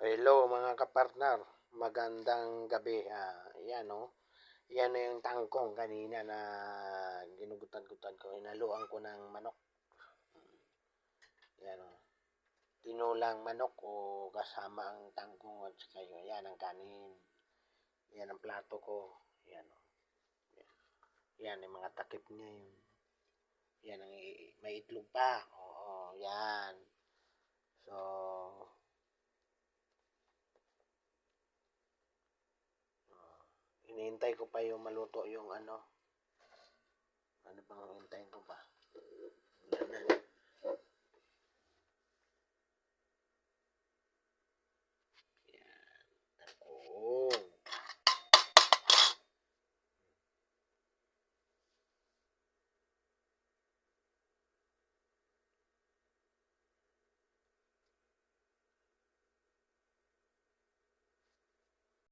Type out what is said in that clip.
Hello mga kapartner, magandang gabi. Yan oh. Yan na yung tangkong kanina na ginugutan-gutan ko. Inaluan ko ng manok. Yan oh. Tinulang manok o kasama ang tangkong at saka yun. Yan ang kanin. Yan ang plato ko. Yan oh. Yan yung mga takip niya yun. Yan ang may itlog pa. Oo, yan. So, hinihintay ko pa yung maluto yung ano. Ano bang hintayin ko pa?